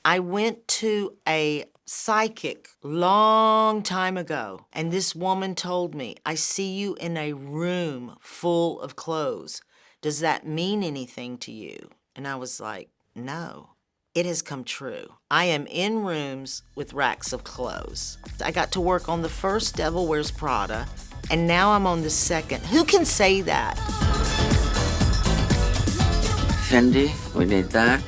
I went to a psychic long time ago, and this woman told me, I see you in a room full of clothes. Does that mean anything to you? And I was like, no. It has come true. I am in rooms with racks of clothes. I got to work on the first Devil Wears Prada, and now I'm on the second. Who can say that? Fendi, we need that.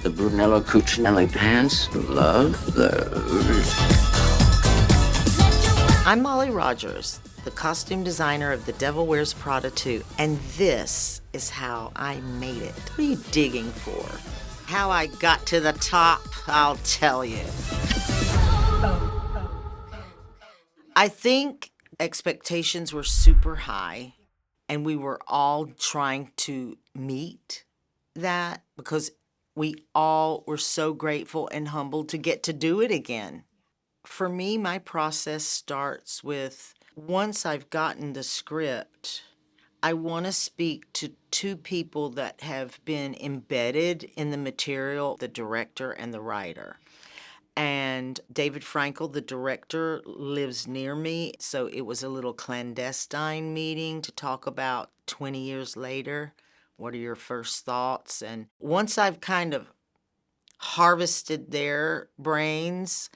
The Brunello Cucinelli pants, love those. I'm Molly Rogers, the costume designer of The Devil Wears Prada 2, and this is how I made it. What are you digging for? How I got to the top, I'll tell you. I think expectations were super high, and we were all trying to meet that because we all were so grateful and humbled to get to do it again. For me, my process starts with once I've gotten the script, I want to speak to two people that have been embedded in the material, the director and the writer. And David Frankel, the director, lives near me, so it was a little clandestine meeting to talk about 20 years later. What are your first thoughts? And once I've kind of harvested their brains,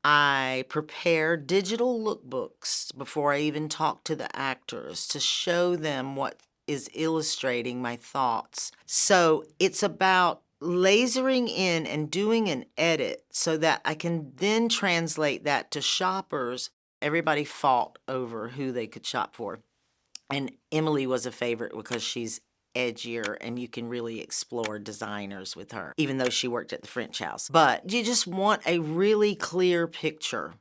I prepare digital lookbooks before I even talk to the actors to show them what is illustrating my thoughts. So it's about lasering in and doing an edit so that I can then translate that to shoppers. Everybody fought over who they could shop for. And Emily was a favorite because she's edgier and you can really explore designers with her, even though she worked at the French house. But you just want a really clear picture.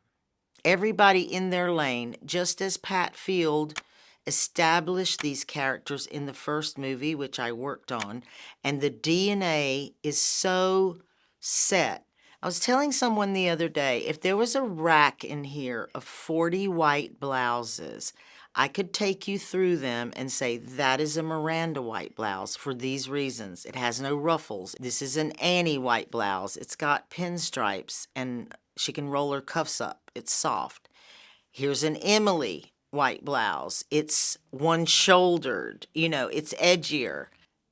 Everybody in their lane, just as Pat Field established these characters in the first movie, which I worked on, and the DNA is so set. I was telling someone the other day, if there was a rack in here of 40 white blouses, I could take you through them and say, that is a Miranda white blouse for these reasons. It has no ruffles. This is an Annie white blouse. It's got pinstripes and she can roll her cuffs up. It's soft. Here's an Emily white blouse. It's one-shouldered. It's edgier.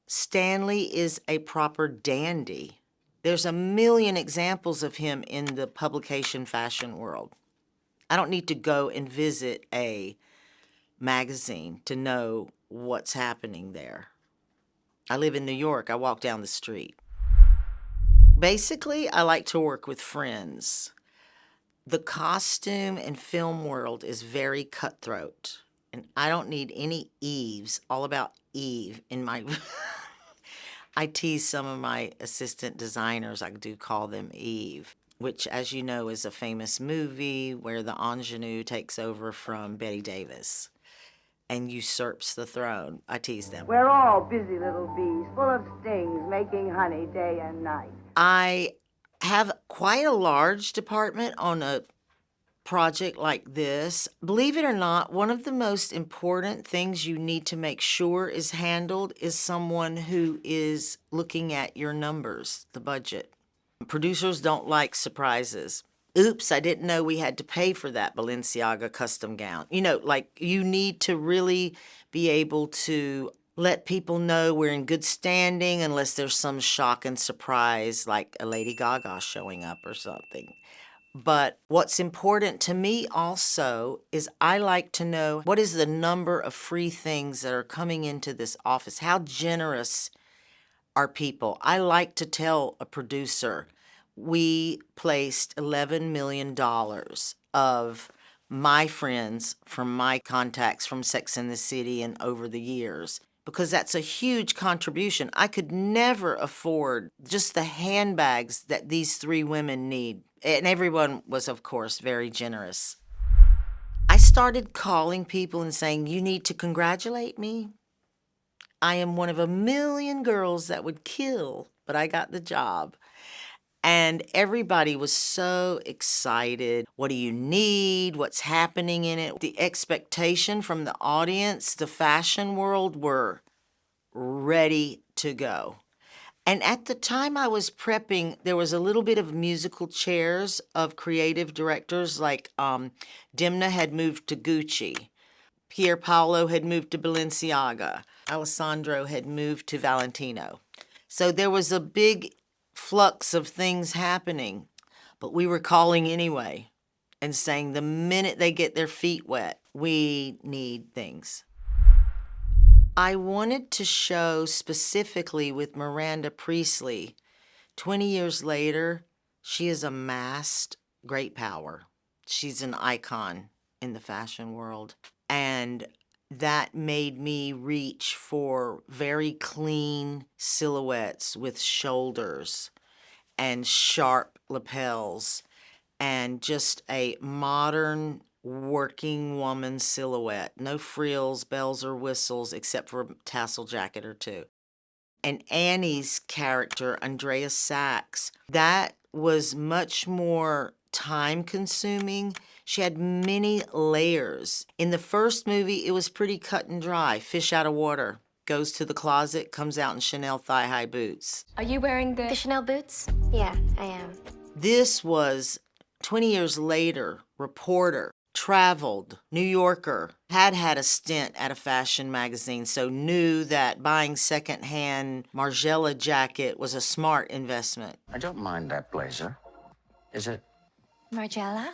Stanley is a proper dandy. There's a million examples of him in the publication fashion world. I don't need to go and visit a magazine to know what's happening there. I live in New York. I walk down the street. Basically, I like to work with friends. The costume and film world is very cutthroat, and I don't need any Eves, all about Eve in my... I tease some of my assistant designers, I do call them Eve, which, as you know, is a famous movie where the ingenue takes over from Bette Davis and usurps the throne. I tease them. We're all busy little bees, full of stings, making honey day and night. I have quite a large department on a project like this. Believe it or not, one of the most important things you need to make sure is handled is someone who is looking at your numbers, the budget. Producers don't like surprises. Oops, I didn't know we had to pay for that Balenciaga custom gown. You need to really be able to let people know we're in good standing unless there's some shock and surprise like a Lady Gaga showing up or something. But what's important to me also is I like to know what is the number of free things that are coming into this office. How generous are people? I like to tell a producer, we placed $11 million of my friends from my contacts from Sex and the City and over the years, because that's a huge contribution. I could never afford just the handbags that these three women need. And everyone was, of course, very generous. I started calling people and saying, you need to congratulate me. I am one of a million girls that would kill, but I got the job. And everybody was so excited. What do you need? What's happening in it? The expectation from the audience, the fashion world, were ready to go. And at the time I was prepping, there was a little bit of musical chairs of creative directors, like Dimna had moved to Gucci. Pier Paolo had moved to Balenciaga. Alessandro had moved to Valentino. So there was a big flux of things happening, but we were calling anyway and saying the minute they get their feet wet, we need things. I wanted to show specifically with Miranda Priestly. 20 years later, she has amassed great power. She's an icon in the fashion world. And that made me reach for very clean silhouettes with shoulders and sharp lapels and just a modern working woman silhouette. No frills, bells, or whistles except for a tassel jacket or two. And Annie's character, Andrea Sachs, that was much more time-consuming. She had many layers. In the first movie, it was pretty cut and dry. Fish out of water, goes to the closet, comes out in Chanel thigh-high boots. Are you wearing the Chanel boots? Yeah, I am. This was 20 years later, reporter, traveled, New Yorker, had a stint at a fashion magazine, so knew that buying secondhand Margiela jacket was a smart investment. I don't mind that blazer. Is it? Margiela?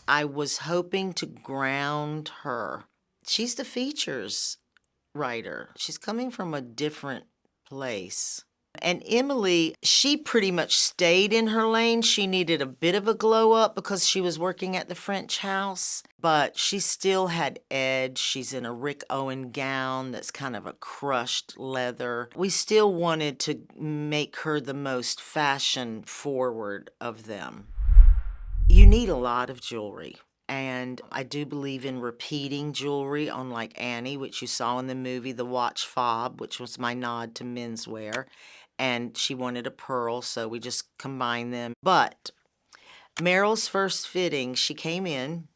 I was hoping to ground her. She's the features writer. She's coming from a different place. And Emily, she pretty much stayed in her lane. She needed a bit of a glow up because she was working at the French house, but she still had edge. She's in a Rick Owen gown that's kind of a crushed leather. We still wanted to make her the most fashion forward of them. You need a lot of jewelry. And I do believe in repeating jewelry, unlike Annie, which you saw in the movie, the watch fob, which was my nod to menswear. And she wanted a pearl, so we just combined them. But Meryl's first fitting, she came in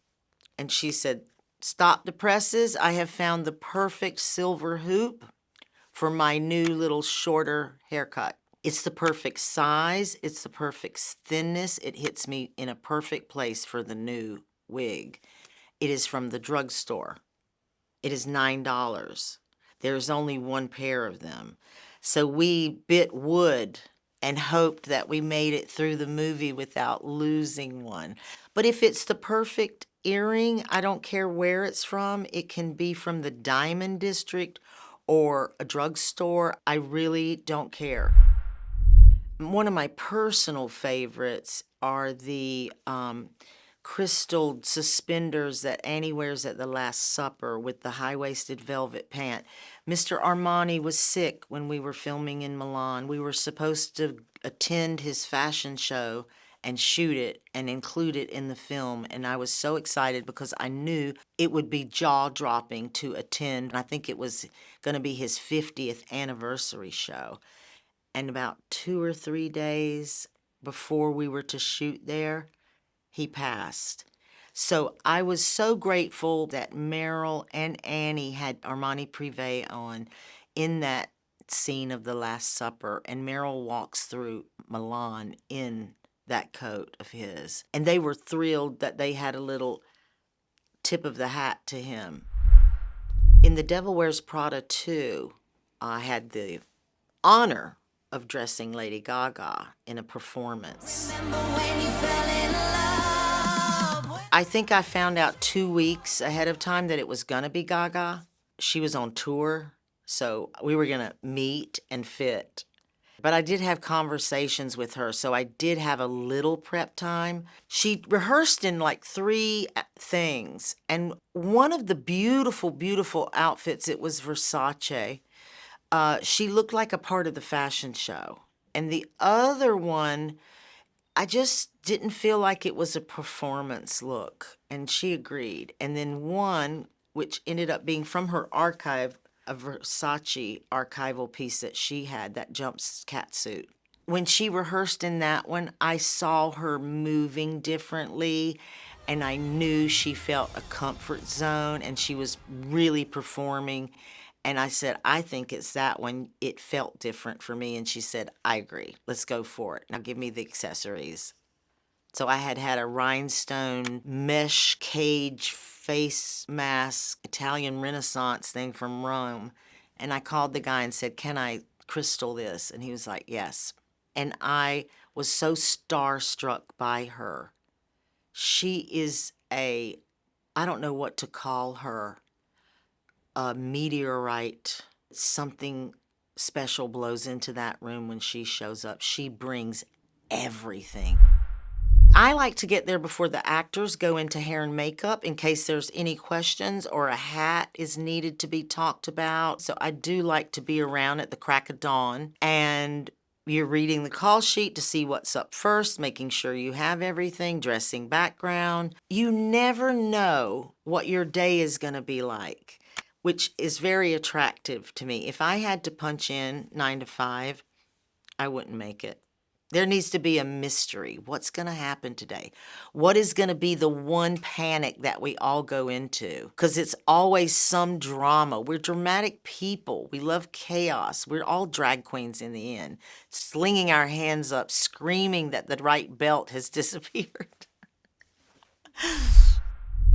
and she said, "Stop the presses. I have found the perfect silver hoop for my new little shorter haircut. It's the perfect size. It's the perfect thinness. It hits me in a perfect place for the new wig. It is from the drugstore. It is $9. There's only one pair of them." So we bit wood and hoped that we made it through the movie without losing one. But if it's the perfect earring, I don't care where it's from. It can be from the Diamond District or a drugstore. I really don't care. One of my personal favorites are the crystal suspenders that Annie wears at the Last Supper with the high-waisted velvet pant. Mr. Armani was sick when we were filming in Milan. We were supposed to attend his fashion show and shoot it and include it in the film, and I was so excited because I knew it would be jaw-dropping to attend. I think it was going to be his 50th anniversary show. And about 2 or 3 days before we were to shoot there, he passed. So I was so grateful that Meryl and Annie had Armani Privee on in that scene of the Last Supper, and Meryl walks through Milan in that coat of his. And they were thrilled that they had a little tip of the hat to him. In The Devil Wears Prada 2, I had the honor of dressing Lady Gaga in a performance. I think I found out 2 weeks ahead of time that it was gonna be Gaga. She was on tour, so we were gonna meet and fit. But I did have conversations with her, so I did have a little prep time. She rehearsed in like 3 things, and one of the beautiful, beautiful outfits, it was Versace. She looked like a part of the fashion show. And the other one, I just didn't feel like it was a performance look, and she agreed. And then one, which ended up being from her archive, a Versace archival piece that she had, that jumps catsuit. When she rehearsed in that one, I saw her moving differently, and I knew she felt a comfort zone, and she was really performing. And I said, I think it's that one. It felt different for me. And she said, I agree. Let's go for it. Now give me the accessories. So I had a rhinestone mesh cage face mask, Italian Renaissance thing from Rome. And I called the guy and said, can I crystal this? And he was like, yes. And I was so starstruck by her. She is I don't know what to call her, a meteorite. Something special blows into that room when she shows up. She brings everything. I like to get there before the actors go into hair and makeup in case there's any questions or a hat is needed to be talked about. So I do like to be around at the crack of dawn, and you're reading the call sheet to see what's up first, making sure you have everything, dressing background. You never know what your day is going to be like, which is very attractive to me. If I had to punch in 9 to 5, I wouldn't make it. There needs to be a mystery. What's going to happen today? What is going to be the one panic that we all go into? Because it's always some drama. We're dramatic people. We love chaos. We're all drag queens in the end, slinging our hands up, screaming that the right belt has disappeared.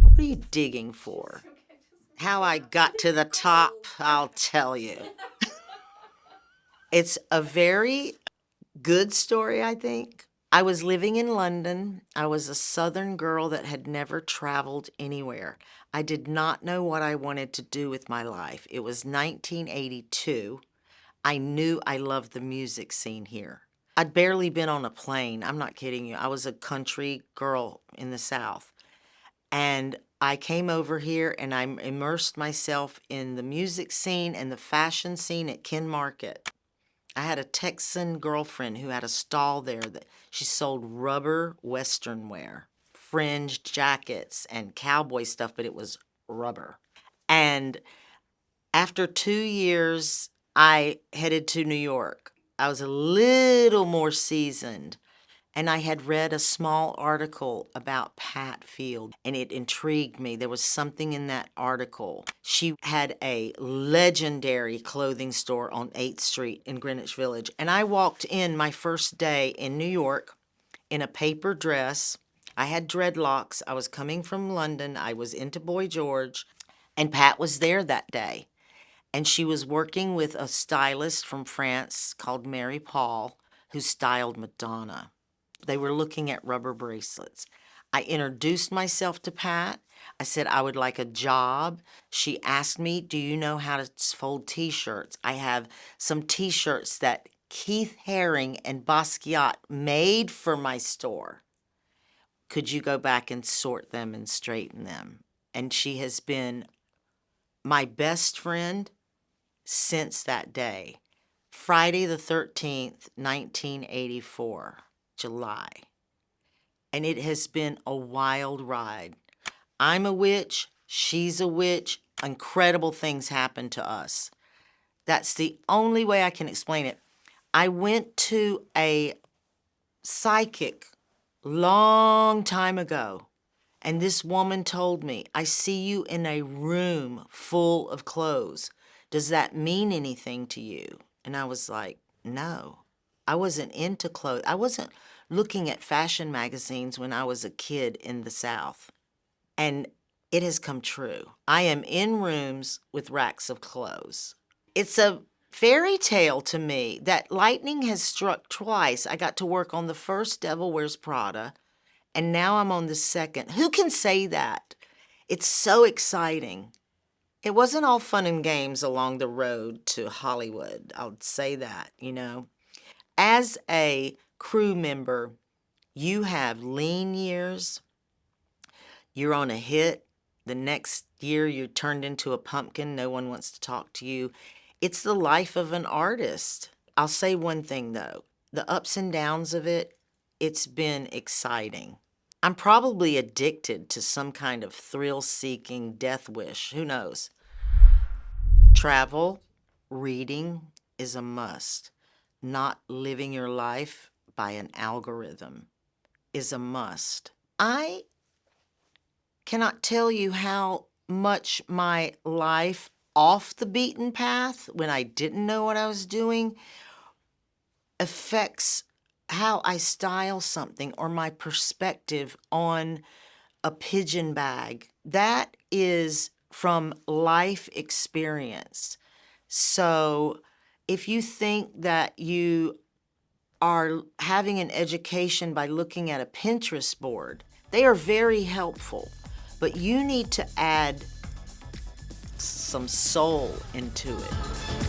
What are you digging for? How I got to the top, I'll tell you. It's a very good story, I think. I was living in London. I was a Southern girl that had never traveled anywhere. I did not know what I wanted to do with my life. It was 1982. I knew I loved the music scene here. I'd barely been on a plane. I'm not kidding you. I was a country girl in the South. And I came over here and I immersed myself in the music scene and the fashion scene at Ken Market. I had a Texan girlfriend who had a stall there that she sold rubber Western wear, fringed jackets and cowboy stuff, but it was rubber. And after 2 years, I headed to New York. I was a little more seasoned, and I had read a small article about Pat Field, and it intrigued me. There was something in that article. She had a legendary clothing store on 8th Street in Greenwich Village, and I walked in my first day in New York in a paper dress. I had dreadlocks. I was coming from London. I was into Boy George, and Pat was there that day. And she was working with a stylist from France called Mary Paul, who styled Madonna. They were looking at rubber bracelets. I introduced myself to Pat. I said I would like a job. She asked me, do you know how to fold T-shirts? I have some T-shirts that Keith Haring and Basquiat made for my store. Could you go back and sort them and straighten them? And she has been my best friend since that day. Friday the 13th, 1984. July. And it has been a wild ride. I'm a witch. She's a witch. Incredible things happen to us. That's the only way I can explain it. I went to a psychic long time ago, and this woman told me, I see you in a room full of clothes. Does that mean anything to you? And I was like, no. I wasn't into clothes. I wasn't looking at fashion magazines when I was a kid in the South. And it has come true. I am in rooms with racks of clothes. It's a fairy tale to me that lightning has struck twice. I got to work on the first Devil Wears Prada, and now I'm on the second. Who can say that? It's so exciting. It wasn't all fun and games along the road to Hollywood. I'll say that, you know. As a crew member, you have lean years. You're on a hit. The next year, you're turned into a pumpkin. No one wants to talk to you. It's the life of an artist. I'll say one thing, though. The ups and downs of it, it's been exciting. I'm probably addicted to some kind of thrill-seeking death wish. Who knows? Travel, reading is a must. Not living your life by an algorithm is a must. I cannot tell you how much my life off the beaten path when I didn't know what I was doing affects how I style something or my perspective on a pigeon bag. That is from life experience. So if you think that you are having an education by looking at a Pinterest board, they are very helpful, but you need to add some soul into it.